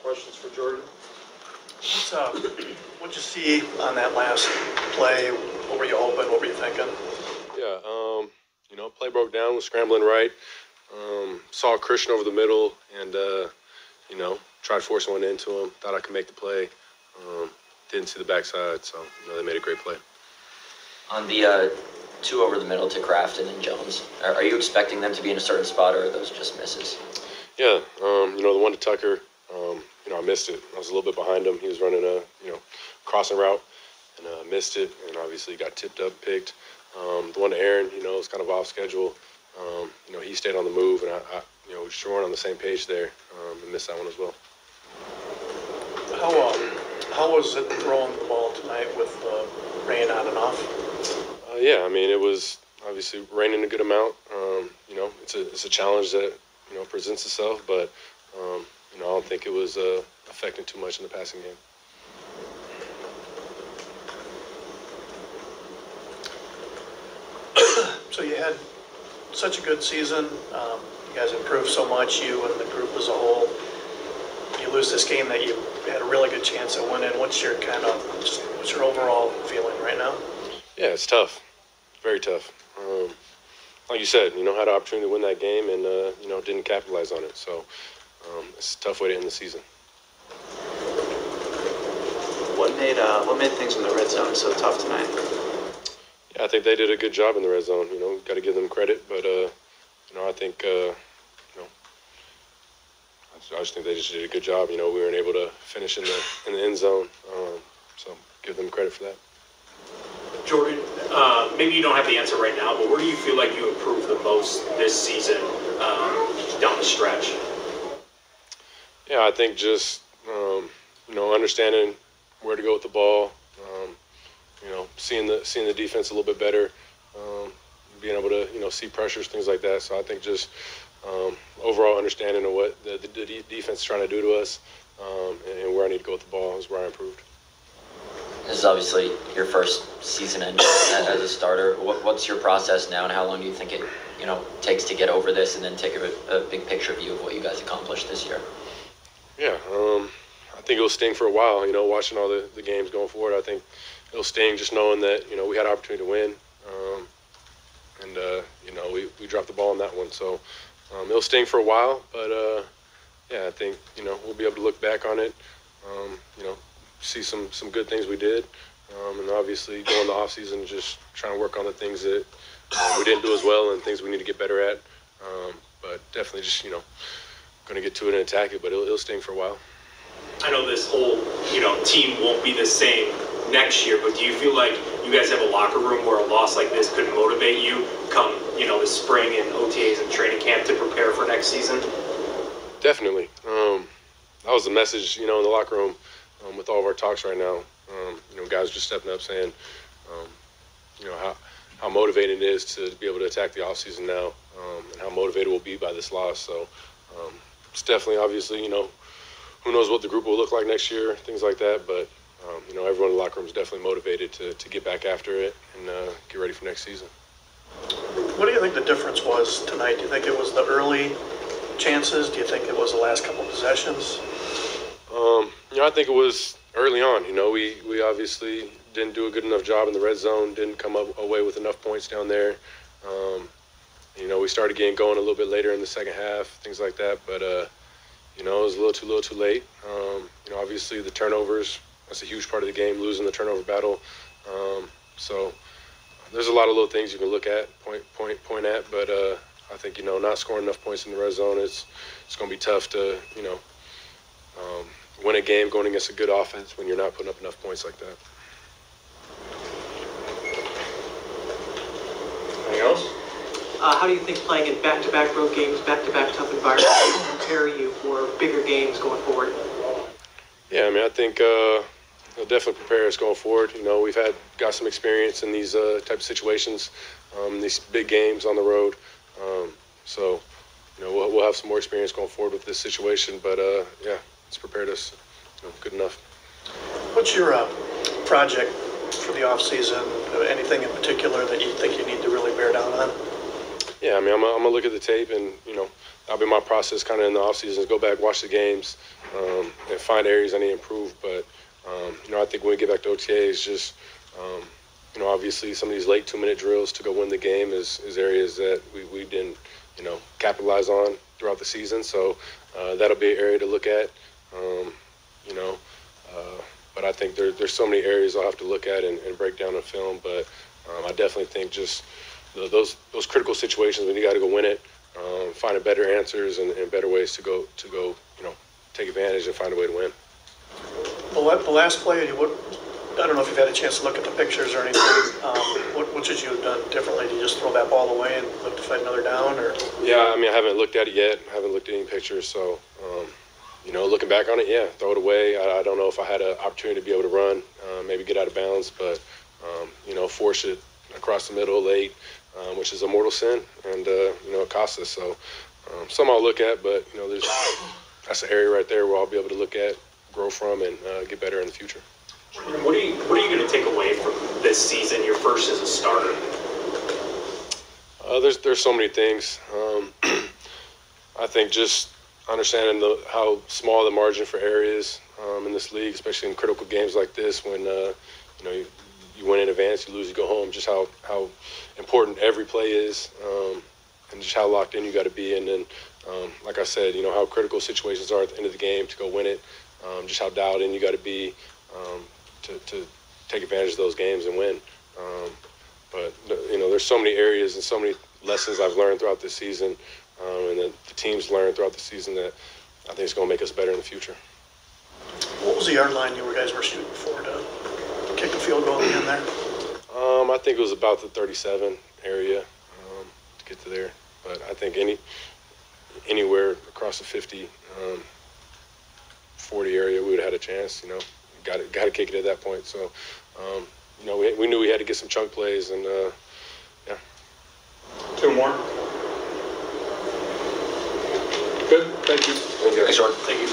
questions for Jordan. What'd you see on that last play? What were you hoping? What were you thinking? Yeah, play broke down, was scrambling right. Saw Christian over the middle and, tried forcing one into him. Thought I could make the play. Didn't see the backside, so they made a great play. On the two over the middle to Crafton and Jones, are you expecting them to be in a certain spot, or are those just misses? Yeah, the one to Tucker, I missed it. I was a little bit behind him. He was running a, crossing route and missed it, and obviously got tipped up, picked. The one to Aaron, was kind of off schedule. He stayed on the move, and I we sure weren't on the same page there, and missed that one as well. How was it throwing the ball tonight with rain on and off? It was obviously raining a good amount. It's a challenge that presents itself, but I don't think it was affecting too much in the passing game. So you had such a good season. You guys improved so much, you and the group as a whole. You lose this game that you had a really good chance at winning. What's your overall feeling right now? Yeah, it's tough. Very tough. Like you said, had an opportunity to win that game and, didn't capitalize on it. So it's a tough way to end the season. What made things in the red zone so tough tonight? Yeah, I think they did a good job in the red zone. Got to give them credit, but I think I just think they just did a good job. We weren't able to finish in the end zone, so give them credit for that. Jordan, maybe you don't have the answer right now, but where do you feel like you improved the most this season down the stretch? Yeah, I think just understanding where to go with the ball. Seeing the defense a little bit better, being able to see pressures, things like that. So I think just overall understanding of what the defense is trying to do to us, and where I need to go with the ball is where I improved. This is obviously your first season as a starter. What's your process now, and how long do you think it takes to get over this and then take a big picture view of what you guys accomplished this year? Yeah, I think it'll sting for a while. Watching all the games going forward, I think it'll sting just knowing that we had an opportunity to win, and we dropped the ball on that one. So it'll sting for a while, but I think we'll be able to look back on it. See some good things we did, and obviously go in the off season just trying to work on the things that we didn't do as well and things we need to get better at. But definitely just going to get to it and attack it, but it'll sting for a while. I know this whole team won't be the same next year, but do you feel like you guys have a locker room where a loss like this could motivate you come the spring and OTAs and training camp to prepare for next season? Definitely. That was the message in the locker room with all of our talks right now. Guys just stepping up saying how motivating it is to be able to attack the offseason now, and how motivated we'll be by this loss. So it's definitely, obviously, who knows what the group will look like next year, things like that. But, everyone in the locker room is definitely motivated to get back after it and get ready for next season. What do you think the difference was tonight? Do you think it was the early chances? Do you think it was the last couple of possessions? I think it was early on. We obviously didn't do a good enough job in the red zone, didn't come away with enough points down there. We started getting going a little bit later in the second half, things like that. But, it was a little too late. Obviously the turnovers, that's a huge part of the game, losing the turnover battle. So there's a lot of little things you can look at, point at. But I think, not scoring enough points in the red zone, it's going to be tough to, win a game going against a good offense when you're not putting up enough points like that. Anything else? How do you think playing in back-to-back road games, back-to-back tough environments will prepare you for bigger games going forward? Yeah, I think it'll definitely prepare us going forward. We've got some experience in these type of situations, these big games on the road. So we'll have some more experience going forward with this situation. But it's prepared us good enough. What's your project for the off season? Anything in particular that you think you need to really bear down on? Yeah, I mean, I'm gonna look at the tape, and that'll be my process kind of in the offseason, is go back, watch the games, and find areas I need to improve. But I think when we get back to OTAs, just obviously some of these late 2-minute drills to go win the game is areas that we didn't capitalize on throughout the season. So that'll be an area to look at. But I think there's so many areas I'll have to look at and break down on film. But I definitely think just those critical situations when you got to go win it, finding better answers and better ways to go take advantage and find a way to win. The last play, I don't know if you've had a chance to look at the pictures or anything. What should you have done differently? Did you just throw that ball away and look to fight another down? Or? Yeah, I mean, I haven't looked at it yet. I haven't looked at any pictures. So, looking back on it, yeah, throw it away. I don't know if I had an opportunity to be able to run, maybe get out of bounds, but, force it across the middle late, which is a mortal sin, and, it costs us. So, some I'll look at, but, that's an area right there where I'll be able to look at, grow from, and get better in the future. What are you going to take away from this season, your first as a starter? There's so many things. I think just understanding how small the margin for error is in this league, especially in critical games like this, when you win in advance, you lose, you go home. Just how important every play is, and just how locked in you got to be. And then, like I said, how critical situations are at the end of the game to go win it. Just how dialed in you got to be to take advantage of those games and win. But there's so many areas and so many lessons I've learned throughout this season, and that the team's learned throughout the season, that I think it's going to make us better in the future. What was the yard line you guys were shooting for to kick a field goal in there? I think it was about the 37 area to get to there. But I think anywhere across the 50, 40 area, we would have had a chance. Got to kick it at that point. So, we knew we had to get some chunk plays, and yeah. 2 more. Good. Thank you. Thanks, Thanks, Jordan. Thank you.